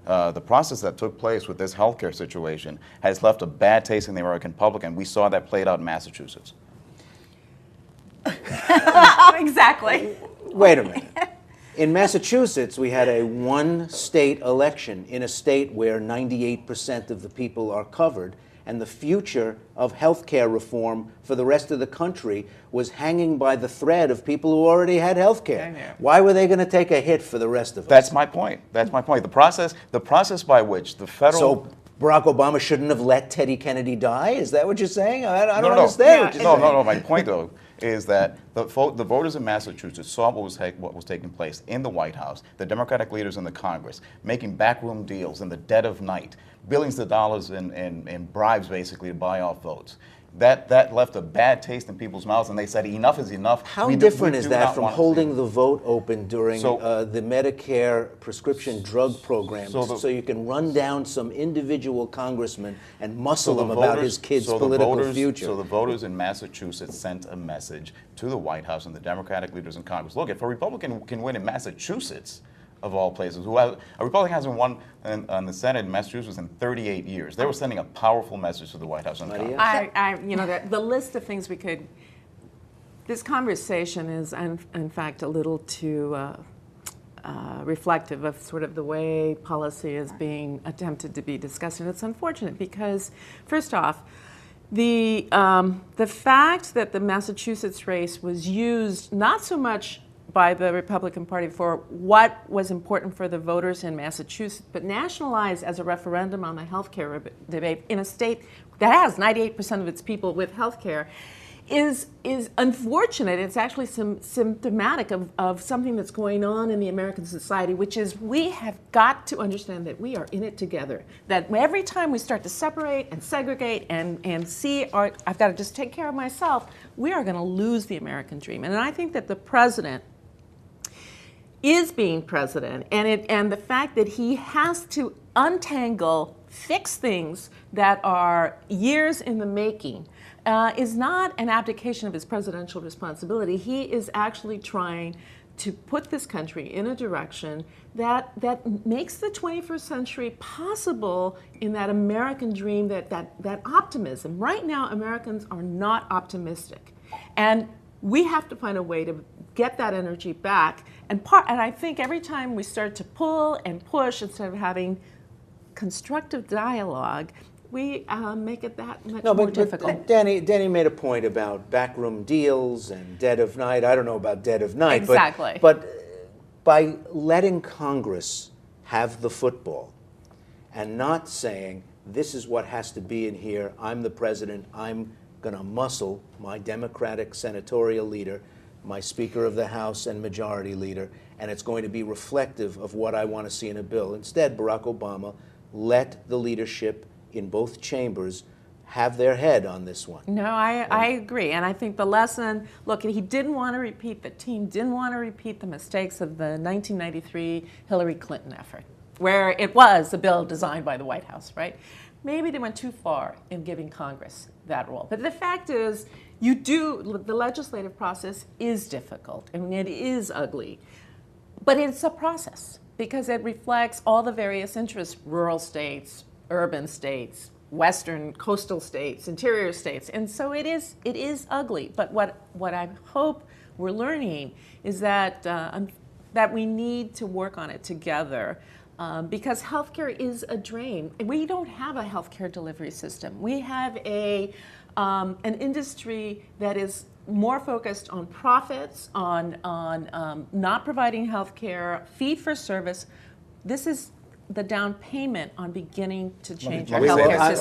the process that took place with this healthcare situation has left a bad taste in the American public, and we saw that played out in Massachusetts. Exactly. Wait a minute. In Massachusetts, we had a one-state election in a state where 98% of the people are covered, and the future of health care reform for the rest of the country was hanging by the thread of people who already had health care. Why were they going to take a hit for the rest of us? That's my point. That's my point. The process by which the federal... So Barack Obama shouldn't have let Teddy Kennedy die? Is that what you're saying? I don't understand what you're saying. No. My point, though, is that the voters in Massachusetts saw what was taking place in the White House, the Democratic leaders in the Congress, making backroom deals in the dead of night, billions of dollars in bribes, basically, to buy off votes. That left a bad taste in people's mouths, and they said, enough is enough. How different is that from holding the vote open during the Medicare prescription drug program so you can run down some individual congressman and muscle him about his kid's political future? So the voters in Massachusetts sent a message to the White House and the Democratic leaders in Congress. Look, if a Republican can win in Massachusetts, of all places, a Republican hasn't won on the Senate in Massachusetts in 38 years. They were sending a powerful message to the White House and Congress. The list of things we could. This conversation is, in fact, a little too reflective of sort of the way policy is being attempted to be discussed, and it's unfortunate because, first off, the fact that the Massachusetts race was used not so much by the Republican Party for what was important for the voters in Massachusetts, but nationalized as a referendum on the health care debate in a state that has 98% of its people with health care is unfortunate. It's actually symptomatic of something that's going on in the American society, which is we have got to understand that we are in it together. That every time we start to separate and segregate and see, I've got to just take care of myself, we are going to lose the American dream. And I think that the president is being president, and the fact that he has to fix things that are years in the making is not an abdication of his presidential responsibility. He is actually trying to put this country in a direction that makes the 21st century possible in that American dream, that optimism. Right now, Americans are not optimistic. And we have to find a way to get that energy back. And I think every time we start to pull and push instead of having constructive dialogue, we make it that much more difficult. But Danny made a point about backroom deals and dead of night. I don't know about dead of night. Exactly. But by letting Congress have the football and not saying, this is what has to be in here, I'm the president, I'm going to muscle my Democratic senatorial leader, my Speaker of the House and Majority Leader, and it's going to be reflective of what I want to see in a bill. Instead, Barack Obama let the leadership in both chambers have their head on this one. No, I agree. And I think the lesson, look, the team didn't want to repeat the mistakes of the 1993 Hillary Clinton effort, where it was a bill designed by the White House, right? Maybe they went too far in giving Congress that role. But the fact is, the legislative process is difficult. I mean, it is ugly. But it's a process because it reflects all the various interests, rural states, urban states, western coastal states, interior states. And so it is ugly. But what I hope we're learning is that we need to work on it together. Because healthcare is a drain. We don't have a healthcare delivery system. We have an industry that is more focused on profits, on not providing healthcare, fee for service. This is the down payment on beginning to change our healthcare system.